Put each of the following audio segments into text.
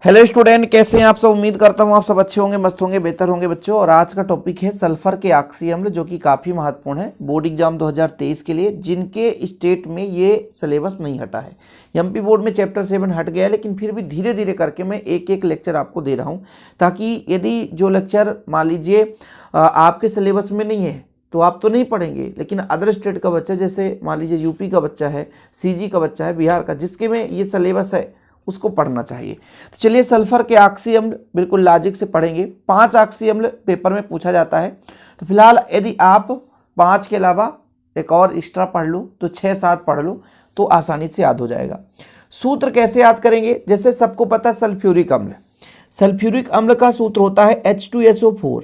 Hello student, कैसे हैं आप सब। उम्मीद करता हूं आप सब अच्छे होंगे, मस्त होंगे, बेहतर होंगे बच्चों। और आज का टॉपिक है सल्फर के ऑक्सी अम्ल, जो कि काफ़ी महत्वपूर्ण है बोर्ड एग्जाम 2023 के लिए, जिनके स्टेट में ये सिलेबस नहीं हटा है। एमपी बोर्ड में चैप्टर 7 हट गया है, लेकिन फिर भी धीरे धीरे करके मैं एक एक लेक्चर आपको दे रहा हूँ, ताकि यदि जो लेक्चर मान लीजिए आपके सिलेबस में नहीं है तो आप तो नहीं पढ़ेंगे, लेकिन अदर स्टेट का बच्चा, जैसे मान लीजिए यूपी का बच्चा है, सीजी का बच्चा है, बिहार का, जिसके में ये सिलेबस है, उसको पढ़ना चाहिए। तो चलिए, सल्फर के ऑक्सी अम्ल बिल्कुल लॉजिक से पढ़ेंगे। 5 ऑक्सी अम्ल पेपर में पूछा जाता है, तो फिलहाल यदि आप 5 के अलावा एक और एक्स्ट्रा पढ़ लो तो 6-7 पढ़ लो तो आसानी से याद हो जाएगा। सूत्र कैसे याद करेंगे, जैसे सबको पता है सल्फ्यूरिक अम्ल, सल्फ्यूरिक अम्ल का सूत्र होता है H2SO4।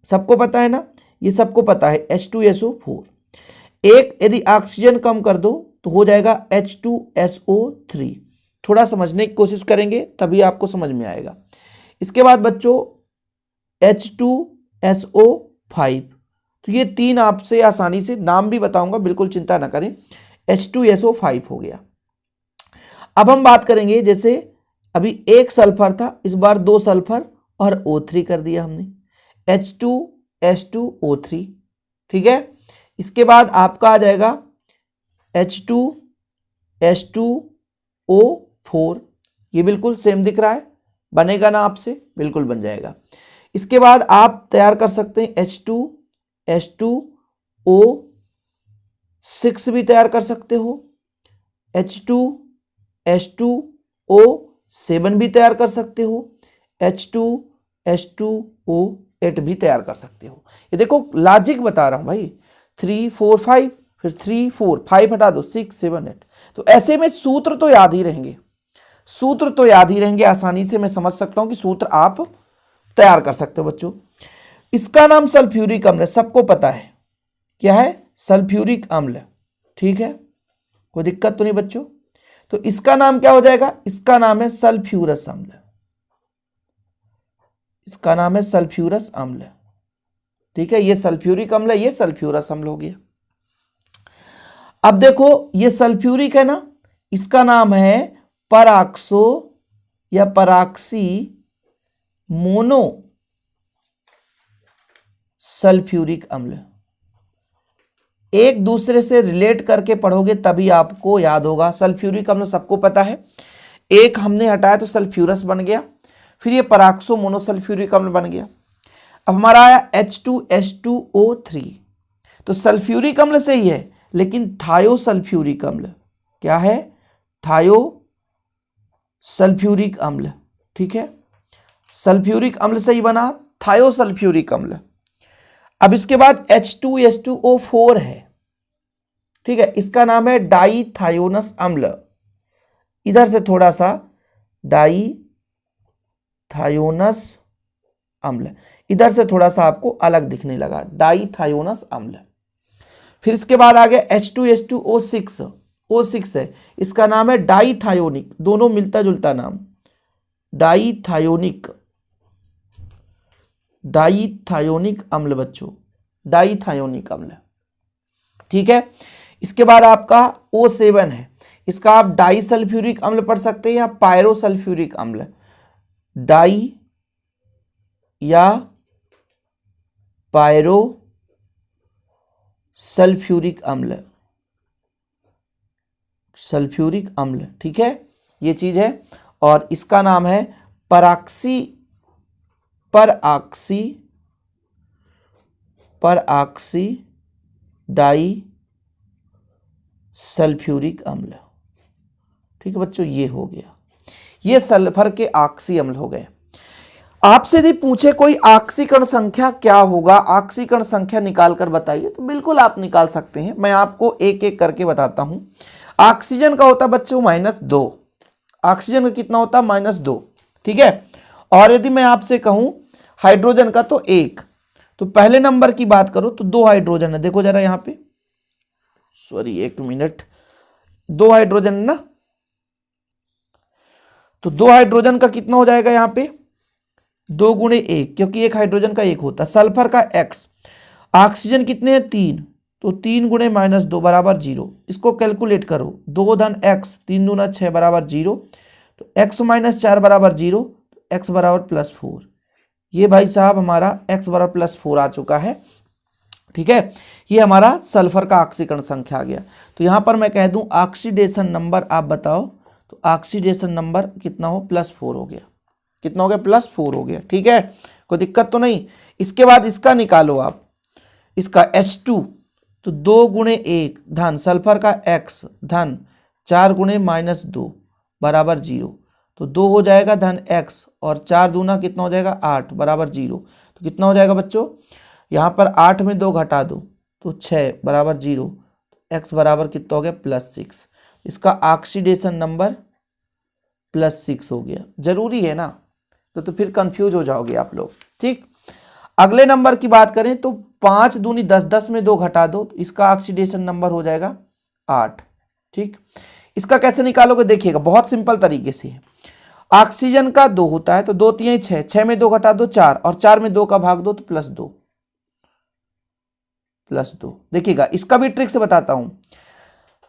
सबको पता है ना, ये सबको पता है H2SO4। एक यदि ऑक्सीजन कम कर दो तो हो जाएगा H2SO3। थोड़ा समझने की कोशिश करेंगे तभी आपको समझ में आएगा। इसके बाद बच्चों H2SO5, तो ये 3 आपसे आसानी से नाम भी बताऊंगा, बिल्कुल चिंता ना करें। H2SO5 हो गया। अब हम बात करेंगे, जैसे अभी एक सल्फर था, इस बार 2 सल्फर और O3 कर दिया हमने, H2S2O3। ठीक है। इसके बाद आपका आ जाएगा H2S2O4। ये बिल्कुल सेम दिख रहा है, बनेगा ना आपसे, बिल्कुल बन जाएगा। इसके बाद आप तैयार कर सकते हैं H2S2O6 भी तैयार कर सकते हो, H2S2O7 भी तैयार कर सकते हो, H2S2O8 भी तैयार कर सकते हो। ये देखो लॉजिक बता रहा हूं भाई, 3 4 5, फिर 3 4 5 हटा दो, 6 7 8। तो ऐसे में सूत्र तो याद ही रहेंगे, सूत्र तो याद ही रहेंगे, आसानी से मैं समझ सकता हूं कि सूत्र आप तैयार कर सकते हो बच्चों। इसका नाम सल्फ्यूरिक अम्ल है, सबको पता है क्या है, सल्फ्यूरिक अम्ल। ठीक है, कोई दिक्कत तो नहीं बच्चों। तो इसका नाम क्या हो जाएगा, इसका नाम है सल्फ्यूरस अम्ल, इसका नाम है सल्फ्यूरस अम्ल। ठीक है, ये सल्फ्यूरिक अम्ल है, ये सल्फ्यूरस अम्ल हो गया। अब देखो ये सल्फ्यूरिक है ना, इसका नाम है पराक्सो या पराक्सी मोनो सल्फ्यूरिक अम्ल। एक दूसरे से रिलेट करके पढ़ोगे तभी आपको याद होगा। सल्फ्यूरिक अम्ल सबको पता है, एक हमने हटाया तो सल्फ्यूरस बन गया, फिर ये पराक्सो मोनोसल्फ्यूरिक अम्ल बन गया। अब हमारा आया H2S2O3, तो सल्फ्यूरिक अम्ल से ही है, लेकिन थायोसल्फ्यूरिक अम्ल क्या है, थायोसल्फ्यूरिक अम्ल। ठीक है, सल्फ्यूरिक अम्ल से ही बना थायोसल्फ्यूरिक अम्ल। अब इसके बाद H2S2O4 है। ठीक है, इसका नाम है डाईथायोनस अम्ल। इधर से थोड़ा सा डाईथायोनस अम्ल, इधर से थोड़ा सा आपको अलग दिखने लगा, डाईथायोनस अम्ल। फिर इसके बाद आ गया H2S2O6, O6 है, इसका नाम है डाईथायोनिक, दोनों मिलता जुलता नाम, डाईथायोनिक, डाईथायोनिक अम्ल बच्चों, डाईथायोनिक अम्ल। ठीक है, इसके बाद आपका O7 है, इसका आप डाईसल्फ्यूरिक अम्ल पढ़ सकते हैं या पायरोसल्फ्यूरिक अम्ल, डाई या पायरो सल्फ्यूरिक अम्ल, सल्फ्यूरिक अम्ल। ठीक है, ये चीज है। और इसका नाम है पराक्सी, पराक्सी, पराक्सी डाई सल्फ्यूरिक अम्ल। ठीक है बच्चों, ये हो गया, ये सल्फर के ऑक्सी अम्ल हो गए। आपसे यदि पूछे कोई ऑक्सीकरण संख्या क्या होगा, ऑक्सीकरण संख्या निकाल कर बताइए, तो बिल्कुल आप निकाल सकते हैं। मैं आपको एक एक करके बताता हूं। ऑक्सीजन का होता है बच्चों -2, ऑक्सीजन का कितना होता है -2। ठीक है, और यदि मैं आपसे कहूं हाइड्रोजन का तो 1। तो पहले नंबर की बात करो तो 2 हाइड्रोजन है, देखो जरा यहां पे, सॉरी 1 मिनट, 2 हाइड्रोजन है ना, तो 2 हाइड्रोजन का कितना हो जाएगा यहां पे, 2 गुणे 1, क्योंकि एक हाइड्रोजन का 1 होता है। सल्फर का X, ऑक्सीजन कितने हैं 3, तो 3 गुणे -2 बराबर 0। इसको कैलकुलेट करो, 2 धन X 3 दूना 6 बराबर 0, तो X - 4 बराबर 0, x बराबर +4। ये भाई साहब हमारा x बराबर +4 आ चुका है। ठीक है, ये हमारा सल्फर का ऑक्सीकरण संख्या आ गया। तो यहां पर मैं कह दूं ऑक्सीडेशन नंबर आप बताओ, तो ऑक्सीडेशन नंबर कितना हो, +4 हो गया। कितना हो गया, +4 हो गया। ठीक है, कोई दिक्कत तो नहीं। इसके बाद इसका निकालो आप, इसका H2, तो 2 गुणे 1 धन सल्फर का x धन 4 गुणे -2 बराबर 0। तो 2 हो जाएगा धन x और 4 दूना कितना हो जाएगा 8 बराबर 0। तो कितना हो जाएगा बच्चों, यहाँ पर 8 में 2 घटा दो तो 6 बराबर 0। x बराबर कितना हो गया, +6। इसका ऑक्सीडेशन नंबर +6 हो गया। जरूरी है ना, तो फिर कंफ्यूज हो जाओगे आप लोग। ठीक, अगले नंबर की बात करें तो 5 दूनी 10, 10 में 2 घटा दो तो इसका ऑक्सीडेशन नंबर हो जाएगा 8। ठीक, इसका कैसे निकालोगे देखिएगा, बहुत सिंपल तरीके से है। ऑक्सीजन का 2 होता है तो 2 3 6, 6 में 2 घटा दो 4 और 4 में 2 का भाग दो तो +2। देखिएगा इसका भी ट्रिक से बताता हूं।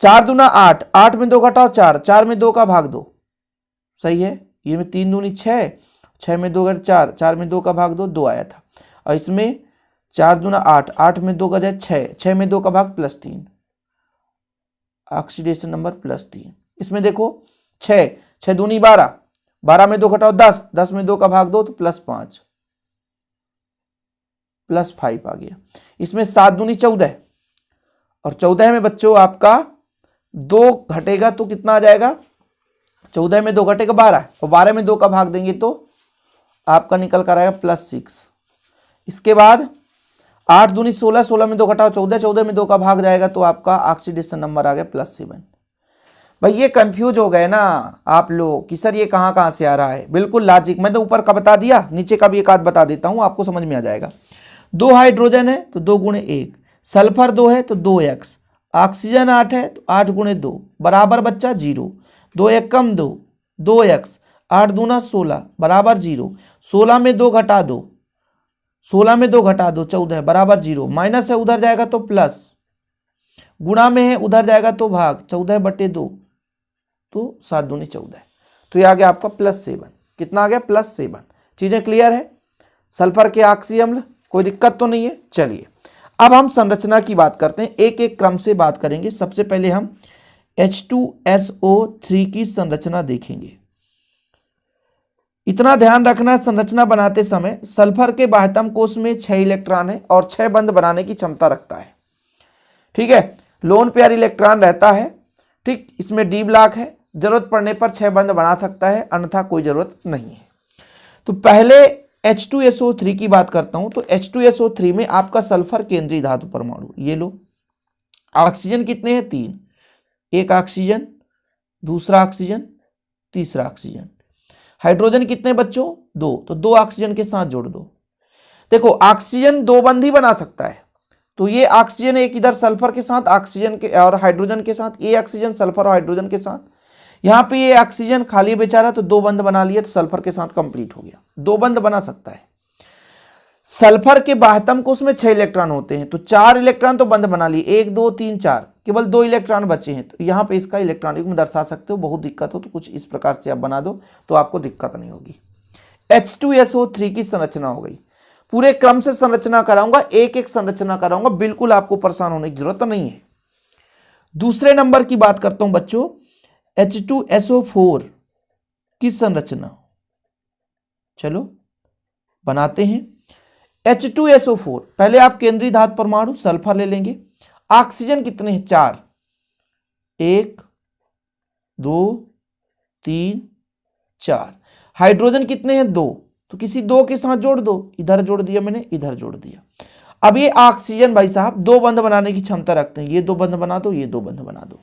4 दूना 8, 8 में 2 घटाओ 4, 4 में 2 का भाग दो। सही है, ये में 3 दूनी 6, 6 में 2 घट 4, 4 में 2 का भाग दो, 2 आया था। और इसमें 4 दूना 8, 8 में 2 का जाए 6, 6 में 2 का भाग +3, ऑक्सीडेशन नंबर +3। इसमें देखो 6, 6 दूनी 12, 12 में 2 घटाओ 10, 10 में 2 का भाग दो तो +5, +5 आ गया। इसमें 7 दूनी 14 और 14 में बच्चों आपका 2 घटेगा तो कितना आ जाएगा, 14 में 2 घटेगा 12 और 12 में 2 का भाग देंगे तो आपका निकल कर आएगा +6। इसके बाद 8 दूनी 16, 16 में 2 घटाओ 14, 14 में 2 का भाग जाएगा तो आपका ऑक्सीडेशन नंबर आ गया +7। भाई ये कंफ्यूज हो गए ना आप लोग कि सर ये कहाँ कहाँ से आ रहा है। बिल्कुल लॉजिक, मैंने ऊपर का बता दिया, नीचे का भी एक आध बता देता हूँ, आपको समझ में आ जाएगा। 2 हाइड्रोजन है तो 2 गुणे 1, सल्फर 2 है तो 2x, ऑक्सीजन 8 है तो 8 गुणे 2 बराबर बच्चा 0। 2 1 कम 2, 2x, 8 दूना 16 बराबर 0। 16 में 2 घटा दो, 16 में 2 घटा दो 14 बराबर 0। माइनस है उधर जाएगा तो प्लस, गुणा में है उधर जाएगा तो भाग, 14/2 तो 7 दूनी 14। तो ये आ गया आपका +7। कितना आ गया, +7। चीजें क्लियर है। सल्फर के ऑक्सी अम्ल, कोई दिक्कत तो नहीं है। चलिए अब हम संरचना की बात करते हैं, एक एक क्रम से बात करेंगे। सबसे पहले हम H2SO3 की संरचना देखेंगे। इतना ध्यान रखना, संरचना बनाते समय सल्फर के बाह्यतम कोश में 6 इलेक्ट्रॉन है और 6 बंध बनाने की क्षमता रखता है। ठीक है, लोन पेयर इलेक्ट्रॉन रहता है। ठीक, इसमें डी ब्लॉक है, जरूरत पड़ने पर 6 बंध बना सकता है, अन्यथा कोई जरूरत नहीं है। तो पहले H2SO3 की बात करता हूं। तो H2SO3 में आपका सल्फर केंद्रीय धातु परमाणु, ये लो। ऑक्सीजन कितने हैं, 3, एक ऑक्सीजन, दूसरा ऑक्सीजन, तीसरा ऑक्सीजन। हाइड्रोजन कितने बच्चों, 2, तो 2 ऑक्सीजन के साथ जोड़ दो। देखो ऑक्सीजन 2 बंध ही बना सकता है, तो ये ऑक्सीजन एक इधर सल्फर के साथ, ऑक्सीजन के और हाइड्रोजन के साथ, ये ऑक्सीजन सल्फर और हाइड्रोजन के साथ। यहां पे ये ऑक्सीजन खाली बेचारा, तो 2 बंध बना लिए तो सल्फर के साथ कंप्लीट हो गया। 2 बंध बना सकता है। सल्फर के बाह्यतम कोश में 6 इलेक्ट्रॉन होते हैं, तो 4 इलेक्ट्रॉन तो बंध बना लिए, 1 2 3 4, केवल 2 इलेक्ट्रॉन बचे हैं। तो यहां पे इसका इलेक्ट्रॉन युग्म दर्शा सकते हो। बहुत दिक्कत हो तो कुछ इस प्रकार से आप बना दो तो आपको दिक्कत नहीं होगी। H2SO3 की संरचना हो गई। पूरे क्रम से संरचना कराऊंगा, एक एक संरचना कराऊंगा, बिल्कुल आपको परेशान होने की जरूरत नहीं है। दूसरे नंबर की बात करता हूं बच्चों, H2SO4 की संरचना। चलो बनाते हैं। H2SO4, पहले आप केंद्रीय धातु परमाणु सल्फर ले लेंगे। ऑक्सीजन कितने हैं, 4, 1 2 3 4। हाइड्रोजन कितने हैं, 2, तो किसी 2 के साथ जोड़ दो। इधर जोड़ दिया मैंने, इधर जोड़ दिया। अब ये ऑक्सीजन भाई साहब 2 बंध बनाने की क्षमता रखते हैं। ये 2 बंध बना दो, ये 2 बंध बना दो।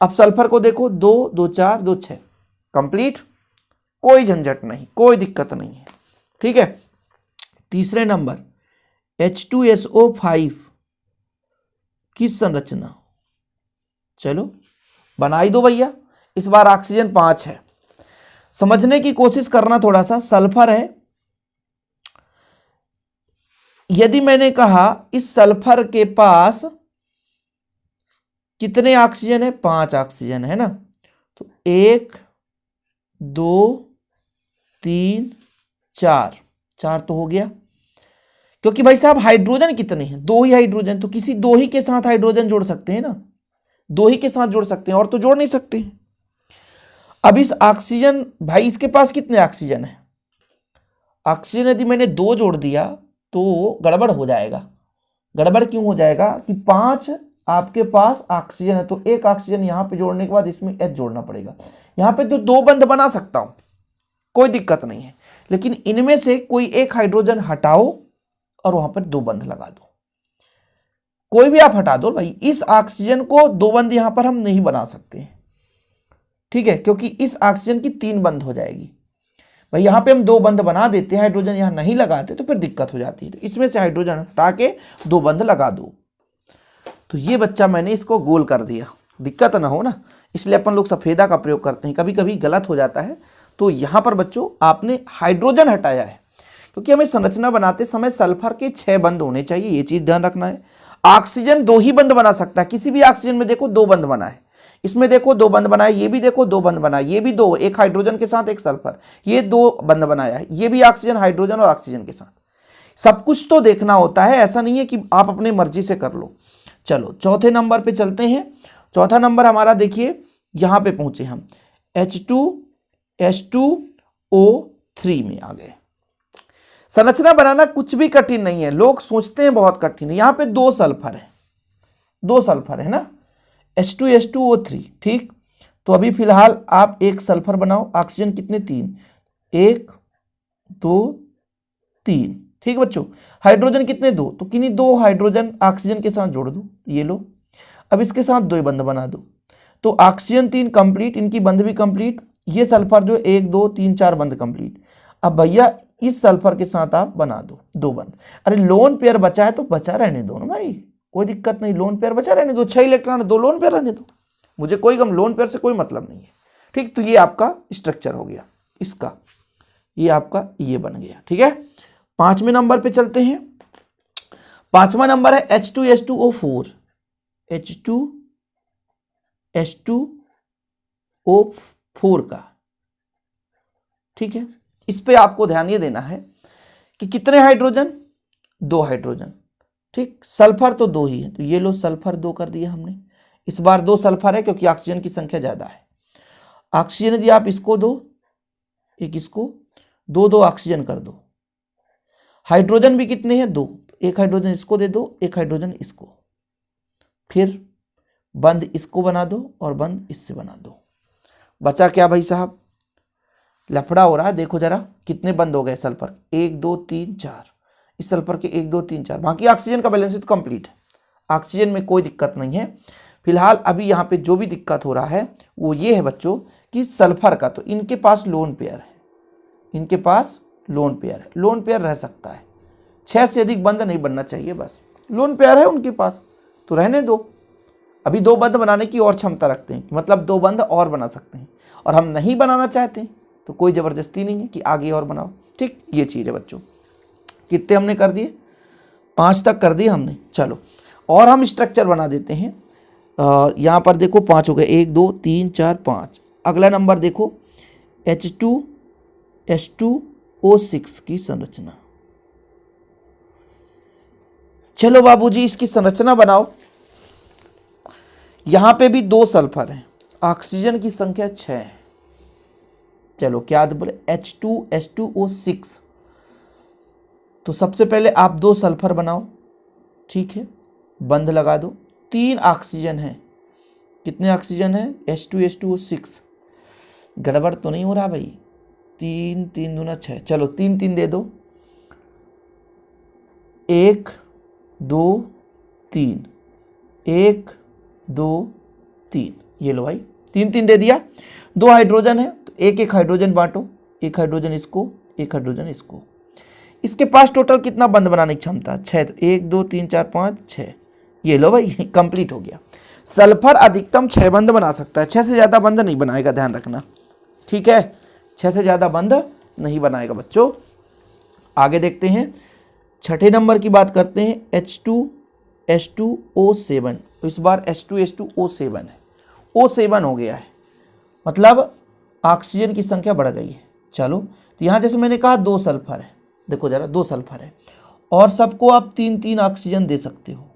अब सल्फर को देखो, 2 2 4 2 6, कंप्लीट, कोई झंझट नहीं, कोई दिक्कत नहीं है। ठीक है। तीसरे नंबर H2SO5 की संरचना, चलो बनाई दो भैया। इस बार ऑक्सीजन 5 है, समझने की कोशिश करना थोड़ा सा। सल्फर है, यदि मैंने कहा इस सल्फर के पास कितने ऑक्सीजन है, 5 ऑक्सीजन है ना, तो 1 2 3 4, 4 तो हो गया, क्योंकि भाई साहब हाइड्रोजन कितने हैं, 2 ही हाइड्रोजन, तो किसी 2 ही के साथ हाइड्रोजन जोड़ सकते हैं ना, 2 ही के साथ जोड़ सकते हैं और तो जोड़ नहीं सकते। अब इस ऑक्सीजन, भाई इसके पास कितने ऑक्सीजन है, ऑक्सीजन यदि मैंने 2 जोड़ दिया तो गड़बड़ हो जाएगा। गड़बड़ क्यों हो जाएगा कि 5 आपके पास ऑक्सीजन है, तो एक ऑक्सीजन यहां पे जोड़ने के बाद इसमें H जोड़ना पड़ेगा। यहां पे तो 2 बंध बना सकता हूं, कोई दिक्कत नहीं है, लेकिन इनमें से कोई एक हाइड्रोजन हटाओ और वहां पर 2 बंध लगा दो, कोई भी आप हटा दो भाई। इस ऑक्सीजन को 2 बंध यहां पर हम नहीं बना सकते, ठीक है, क्योंकि इस ऑक्सीजन की 3 बंध हो जाएगी। भाई यहां पे हम 2 बंध बना देते हैं, हाइड्रोजन यहां नहीं लगाते तो फिर दिक्कत हो जाती है, तो इसमें से हाइड्रोजन हटा के 2 बंध लगा दो। तो ये बच्चा मैंने इसको गोल कर दिया, दिक्कत ना हो ना, इसलिए अपन लोग सफेदा का प्रयोग करते हैं, कभी कभी गलत हो जाता है। तो यहां पर बच्चों आपने हाइड्रोजन हटाया है, क्योंकि हमें संरचना बनाते समय सल्फर के 6 बंध होने चाहिए, ये चीज ध्यान रखना है। ऑक्सीजन 2 ही बंध बना सकता है, किसी भी ऑक्सीजन में देखो 2 बंध बना है, इसमें देखो 2 बंध बनाए, ये भी देखो 2 बंध बनाए, ये भी 2, एक हाइड्रोजन के साथ एक सल्फर, ये 2 बंध बनाया है, ये भी ऑक्सीजन हाइड्रोजन और ऑक्सीजन के साथ। सब कुछ तो देखना होता है, ऐसा नहीं है कि आप अपनी मर्जी से कर लो। चलो चौथे नंबर पे चलते हैं। चौथा नंबर हमारा देखिए, यहां पे पहुंचे हम H2H2O3 में आ गए। संरचना बनाना कुछ भी कठिन नहीं है, लोग सोचते हैं बहुत कठिन है। यहां पे 2 सल्फर है, 2 सल्फर है ना, H2H2O3, ठीक। तो अभी फिलहाल आप एक सल्फर बनाओ, ऑक्सीजन कितने 3, 1 2 3, ठीक बच्चों। हाइड्रोजन कितने 2, तो किन्हीं 2 हाइड्रोजन ऑक्सीजन के साथ जोड़ दो, ये लो। अब इसके साथ 2 बंध बना दो, तो ऑक्सीजन 3 कंप्लीट, इनकी बंध भी कंप्लीट, ये सल्फर जो 1 2 3 4 बंध कंप्लीट। अब भैया इस सल्फर के साथ आप बना दो 2 बंध। अरे लोन पेयर बचा है तो बचा रहने दो ना भाई, कोई दिक्कत नहीं, लोन पेयर बचा रहने दो, 6 इलेक्ट्रॉन 2 लोन पेयर रहने दो, मुझे कोई गम, लोन पेयर से कोई मतलब नहीं है, ठीक। तो ये आपका स्ट्रक्चर हो गया इसका, ये आपका ये बन गया, ठीक है। 5वें नंबर पे चलते हैं। 5वां नंबर है H2H2O4, H2H2O4 का, ठीक है। इस पे आपको ध्यान ये देना है कि कितने हाइड्रोजन, 2 हाइड्रोजन, ठीक। सल्फर तो 2 ही है, तो ये लो सल्फर 2 कर दिया हमने। इस बार 2 सल्फर है क्योंकि ऑक्सीजन की संख्या ज्यादा है। ऑक्सीजन यदि आप इसको दो, एक इसको, 2 ऑक्सीजन कर दो। हाइड्रोजन भी कितने हैं 2, एक हाइड्रोजन इसको दे दो, एक हाइड्रोजन इसको, फिर बंद इसको बना दो और बंद इससे बना दो। बचा क्या भाई साहब, लफड़ा हो रहा है, देखो जरा कितने बंद हो गए सल्फर, 1 2 3 4, इस सल्फर के 1 2 3 4, बाकी ऑक्सीजन का बैलेंस तो कंप्लीट है, ऑक्सीजन में कोई दिक्कत नहीं है। फिलहाल अभी यहाँ पे जो भी दिक्कत हो रहा है वो ये है बच्चों कि सल्फर का, तो इनके पास लोन पेयर है, इनके पास लोन पेयर है, लोन पेयर रह सकता है, 6 से अधिक बंध नहीं बनना चाहिए, बस लोन पेयर है उनके पास तो रहने दो। अभी 2 बंध बनाने की और क्षमता रखते हैं, मतलब 2 बंध और बना सकते हैं, और हम नहीं बनाना चाहते तो कोई ज़बरदस्ती नहीं है कि आगे और बनाओ, ठीक। ये चीज़ है बच्चों। कितने हमने कर दिए, 5 तक कर दिए हमने। चलो और हम स्ट्रक्चर बना देते हैं। यहाँ पर देखो 5 हो गए, 1 2 3 4 5। अगला नंबर देखो H2H2O6 की संरचना। चलो बाबूजी इसकी संरचना बनाओ। यहां पे भी 2 सल्फर हैं, ऑक्सीजन की संख्या 6 है। चलो क्या बोले, H2H2O6। तो सबसे पहले आप 2 सल्फर बनाओ, ठीक है, बंध लगा दो। 3 ऑक्सीजन है, कितने ऑक्सीजन है, H2H2O6। गड़बड़ तो नहीं हो रहा भाई, 3 3 दूना 6, चलो 3 3 दे दो, 1 2 3, 1 2 3, ये लो भाई 3 3 दे दिया। 2 हाइड्रोजन है तो एक एक हाइड्रोजन बांटो, एक हाइड्रोजन इसको, एक हाइड्रोजन इसको। इसके पास टोटल कितना बंध बनाने की क्षमता, 6, तो 1 2 3 4 5 6, ये लो भाई कंप्लीट हो गया। सल्फर अधिकतम 6 बंध बना सकता है, 6 से ज़्यादा बंध नहीं बनाएगा, ध्यान रखना, ठीक है, 6 से ज़्यादा बंध नहीं बनाएगा बच्चों। आगे देखते हैं, 6ठे नंबर की बात करते हैं, H2H2O7। तो इस बार H2H2O7 है, O7 हो गया है, मतलब ऑक्सीजन की संख्या बढ़ गई है, चलो, तो यहाँ जैसे मैंने कहा 2 सल्फर है, देखो जरा 2 सल्फर है और सबको आप 3-3 ऑक्सीजन दे सकते हो।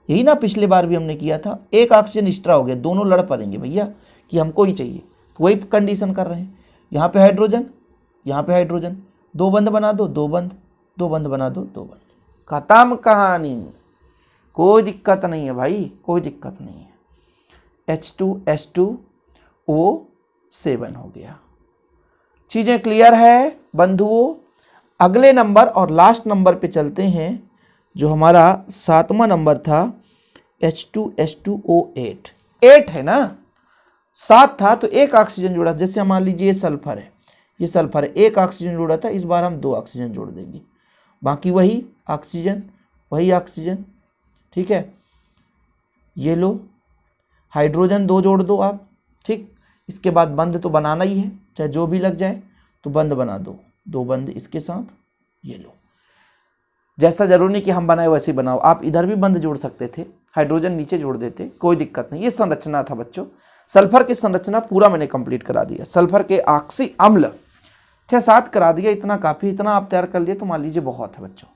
यही ना पिछले बार भी हमने किया था, एक ऑक्सीजन एक्स्ट्रा हो गया, दोनों लड़ पड़ेंगे भैया कि हमको ही चाहिए, तो वही कंडीशन कर रहे हैं। यहाँ पे हाइड्रोजन, यहाँ पे हाइड्रोजन, 2 बंध बना दो, 2 बंध, 2 बंध बना दो, 2 बंध, खत्म कहानी, कोई दिक्कत नहीं है भाई, कोई दिक्कत नहीं है। H2H2O7 हो गया। चीजें क्लियर है बंधुओं। अगले नंबर और लास्ट नंबर पे चलते हैं, जो हमारा 7वां नंबर था H2H2O8। 8 है ना, 7 था तो एक ऑक्सीजन जोड़ा, जैसे मान लीजिए ये सल्फर है, ये सल्फर है, एक ऑक्सीजन जोड़ा था, इस बार हम 2 ऑक्सीजन जोड़ देंगे, बाकी वही ऑक्सीजन, वही ऑक्सीजन, ठीक है। ये लो, हाइड्रोजन 2 जोड़ दो आप, ठीक। इसके बाद बंध तो बनाना ही है, चाहे जो भी लग जाए, तो बंध बना दो, 2 बंध इसके साथ, ये लो। जैसा जरूरी नहीं कि हम बनाए वैसे ही बनाओ, आप इधर भी बंध जोड़ सकते थे, हाइड्रोजन नीचे जोड़ देते, कोई दिक्कत नहीं। ये संरचना था बच्चों, सल्फर की संरचना पूरा मैंने कंप्लीट करा दिया। सल्फर के ऑक्सी अम्ल 6-7 करा दिया, इतना काफ़ी, इतना आप तैयार कर लिए तो मान लीजिए बहुत है बच्चों।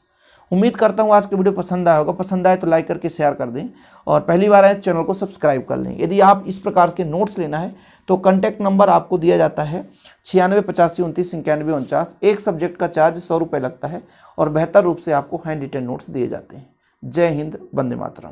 उम्मीद करता हूँ आज की वीडियो पसंद आया होगा, पसंद आए तो लाइक करके शेयर कर दें और पहली बार आए चैनल को सब्सक्राइब कर लें। यदि आप इस प्रकार के नोट्स लेना है तो कॉन्टैक्ट नंबर आपको दिया जाता है 9685299149। एक सब्जेक्ट का चार्ज 100 रुपये लगता है और बेहतर रूप से आपको हैंड रिटन नोट्स दिए जाते हैं। जय हिंद, वंदे मातरम।